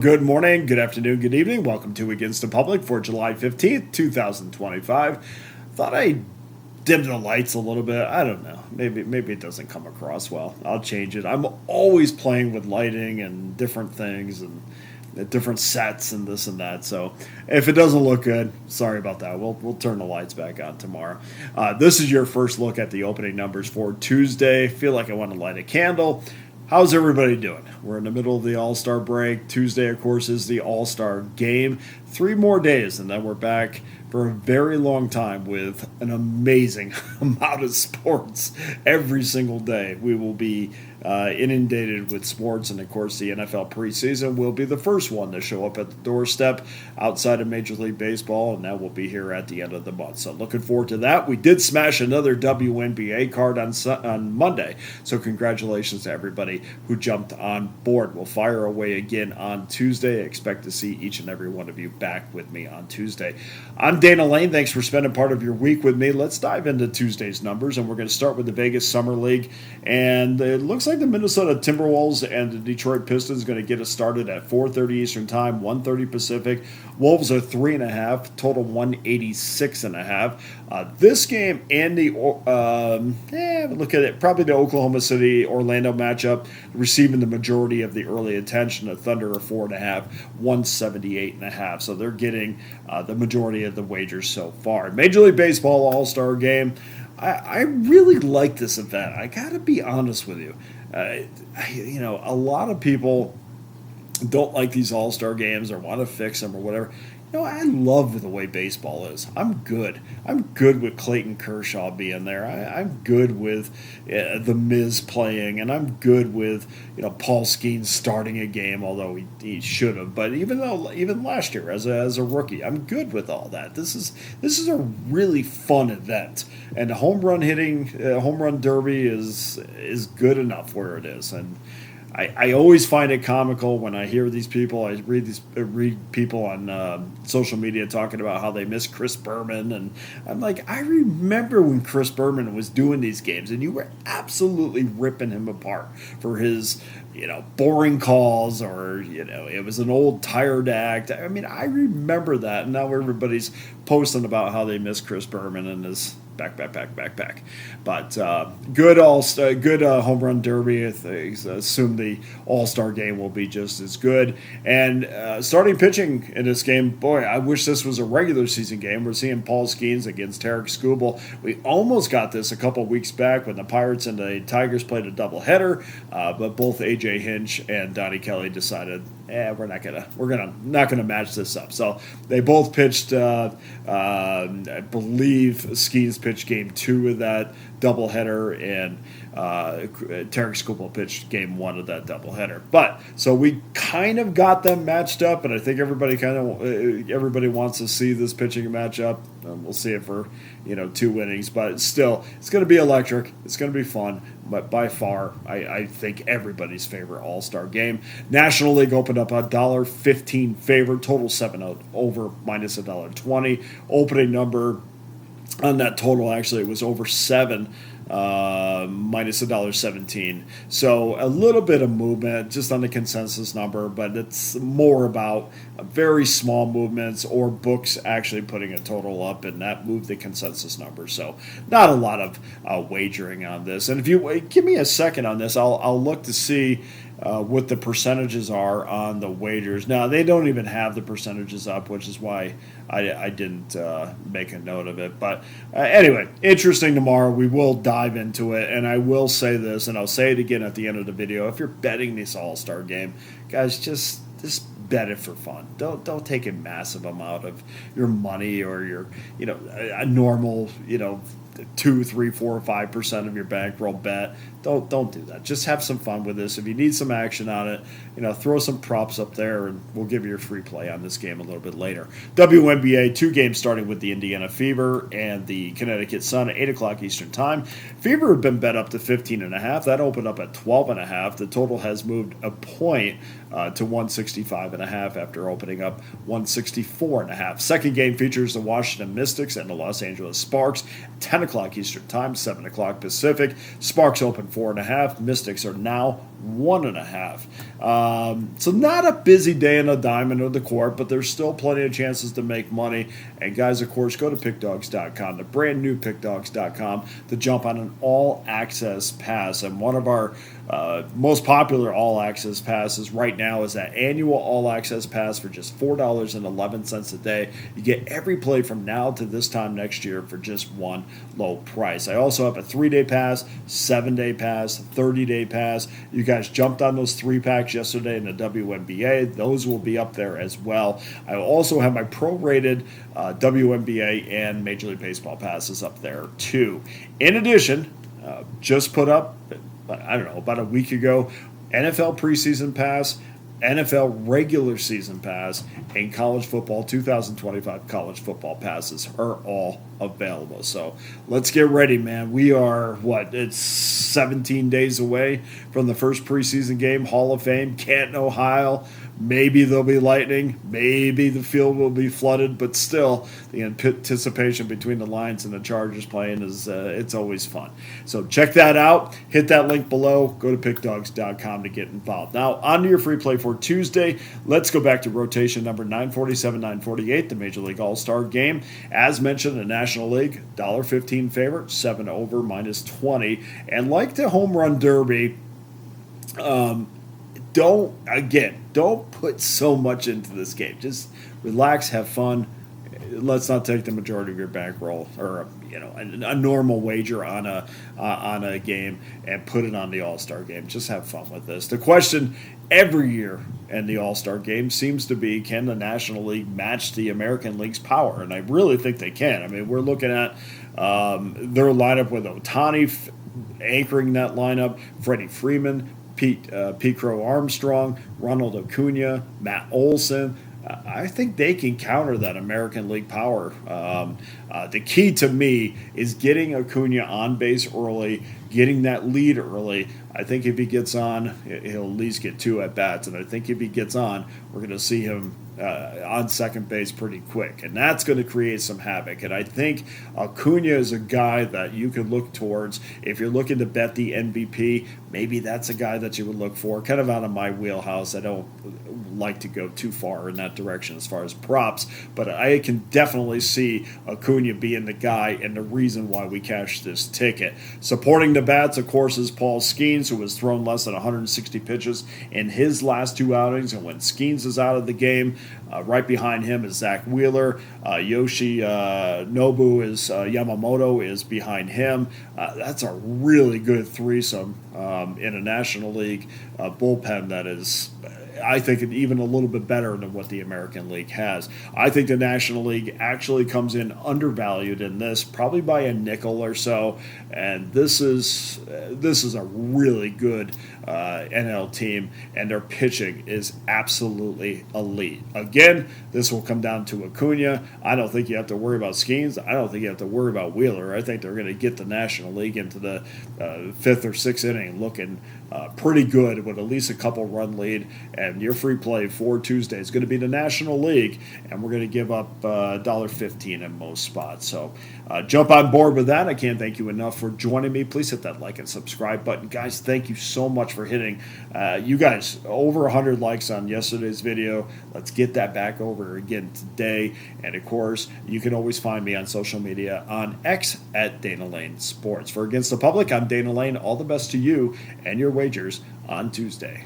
Good morning, good afternoon, good evening. Welcome to Against the Public for July 15th, 2025. Thought I'd dim the lights a little bit. I don't know. Maybe it doesn't come across well. I'll change it. I'm always playing with lighting and different things and different sets and this and that. So if it doesn't look good, sorry about that. We'll turn the lights back on tomorrow. This is your first look at the opening numbers for Tuesday. Feel like I want to light a candle. How's everybody doing? We're in the middle of the All-Star break. Tuesday, of course, is the All-Star game. 3 more days, and then we're back for a very long time with an amazing amount of sports. Every single day we will be inundated with sports, and of course the NFL preseason will be the first one to show up at the doorstep outside of Major League Baseball, and that will be here at the end of the month. So looking forward to that. We did smash another WNBA card on Monday, so congratulations to everybody who jumped on board. We'll fire away again on Tuesday. I expect to see each and every one of you back with me on Tuesday. I'm Dana Lane. Thanks for spending part of your week with me. Let's dive into Tuesday's numbers, and we're going to start with the Vegas Summer League. And it looks like the Minnesota Timberwolves and the Detroit Pistons going to get us started at 4:30 Eastern Time, 1:30 Pacific. Wolves are 3.5, total 186.5. This game and the look at it, probably the Oklahoma City Orlando matchup receiving the majority of the early attention. The Thunder are 4.5, 178.5. So they're getting the majority of the wagers so far. Major League Baseball All-Star Game. I really like this event. I got to be honest with you. A lot of people don't like these All-Star games or want to fix them or whatever. I love the way baseball is. I'm good. I'm good with Clayton Kershaw being there. I'm good with the Miz playing, and I'm good with Paul Skeens starting a game, although he should have. But even last year as a rookie, I'm good with all that. This is a really fun event, and the home run derby is good enough where it is. And I always find it comical when I hear these people. I read people on social media talking about how they miss Chris Berman, and I'm like, I remember when Chris Berman was doing these games, and you were absolutely ripping him apart for his boring calls, or it was an old tired act. I mean, I remember that, and now everybody's posting about how they miss Chris Berman and his back. But good home run derby. I assume the All-Star game will be just as good. And starting pitching in this game, boy, I wish this was a regular season game. We're seeing Paul Skeens against Tarek Skubal. We almost got this a couple weeks back when the Pirates and the Tigers played a doubleheader, but both A.J. Hinch and Donnie Kelly decided, we're not gonna match this up. So they both pitched. I believe Skeens pitched game 2 of that doubleheader, and Tarek Skubal pitched game 1 of that doubleheader. But so we kind of got them matched up, and I think everybody wants to see this pitching matchup. We'll see it for 2 innings, but still, it's going to be electric. It's going to be fun. But by far, I think everybody's favorite All-Star game. National League opened up $1.15 favorite, total 7 over minus $1.20. Opening number on that total, actually, it was over 7, minus $1.17. So a little bit of movement just on the consensus number, but it's more about very small movements or books actually putting a total up, and that moved the consensus number. So not a lot of wagering on this. And if you give me a second on this, I'll look to see what the percentages are on the wagers. Now, they don't even have the percentages up, which is why I didn't make a note of it. But anyway, interesting tomorrow. We will dive into it, and I will say this, and I'll say it again at the end of the video. If you're betting this All-Star game, guys, just bet it for fun. Don't take a massive amount of your money or your a normal 2, 3, 4, 5% of your bankroll bet. Don't do that. Just have some fun with this. If you need some action on it, throw some props up there, and we'll give you your free play on this game a little bit later. WNBA, 2 games starting with the Indiana Fever and the Connecticut Sun at 8 o'clock Eastern Time. Fever have been bet up to 15.5. That opened up at 12.5. The total has moved a point to 165.5 after opening up 164.5. Second game features the Washington Mystics and the Los Angeles Sparks, 10 o'clock Eastern Time, 7 o'clock Pacific. Sparks open 4.5. Mystics are now 1.5. So not a busy day in a diamond or the court, but there's still plenty of chances to make money. And guys, of course, go to pickdawgz.com, the brand new pickdawgz.com, to jump on an all-access pass. And one of our most popular all-access passes right now is that annual all-access pass for just $4.11 a day. You get every play from now to this time next year for just one low price. I also have a 3-day pass, 7-day pass, 30-day pass. You guys jumped on those 3-packs yesterday in the WNBA. Those will be up there as well. I also have my prorated WNBA and Major League Baseball passes up there too. In addition, just put up, I don't know, about a week ago, NFL preseason pass, NFL regular season pass, and college football 2025 college football passes are all available. So let's get ready, man. We are, it's 17 days away from the first preseason game, Hall of Fame, Canton, Ohio. Maybe there'll be lightning. Maybe the field will be flooded, but still, the anticipation between the Lions and the Chargers playing is it's always fun. So check that out. Hit that link below. Go to pickdawgz.com to get involved. Now, on to your free play for Tuesday. Let's go back to rotation number 947, 948, the Major League All-Star Game. As mentioned, the National League, $1.15 favorite, 7 over, -20. And like the Home Run Derby, don't put so much into this game. Just relax, have fun. Let's not take the majority of your bankroll or a normal wager on a game and put it on the All-Star Game. Just have fun with this. The question every year in the All-Star Game seems to be, can the National League match the American League's power? And I really think they can. I mean, we're looking at their lineup with Ohtani anchoring that lineup, Freddie Freeman, Pete Crow Armstrong, Ronald Acuna, Matt Olson. I think they can counter that American League power. The key to me is getting Acuna on base early, getting that lead early. I think if he gets on, he'll at least get 2 at-bats. And I think if he gets on, we're going to see him on second base pretty quick. And that's going to create some havoc. And I think Acuna is a guy that you could look towards. If you're looking to bet the MVP, maybe that's a guy that you would look for. Kind of out of my wheelhouse. I don't like to go too far in that direction as far as props. But I can definitely see Acuna being the guy and the reason why we cashed this ticket. Supporting the bats, of course, is Paul Skeens, who has thrown less than 160 pitches in his last 2 outings. And when Skeens is out of the game, right behind him is Zach Wheeler. Yoshi Nobu Yamamoto is behind him. That's a really good threesome in a National League bullpen that is, I think, even a little bit better than what the American League has. I think the National League actually comes in undervalued in this, probably by a nickel or so. And this is a really good NL team, and their pitching is absolutely elite. Again, this will come down to Acuna. I don't think you have to worry about Skeens. I don't think you have to worry about Wheeler. I think they're going to get the National League into the 5th or 6th inning looking pretty good with at least a couple run lead. And your free play for Tuesday is going to be the National League, and we're going to give up $1.15 in most spots. So jump on board with that. I can't thank you enough for joining me. Please hit that like and subscribe button. Guys, thank you so much for hitting. You guys, over 100 likes on yesterday's video. Let's get that back over again today. And, of course, you can always find me on social media on X at Dana Lane Sports. For Against the Public, I'm Dana Lane. All the best to you and your wagers on Tuesday.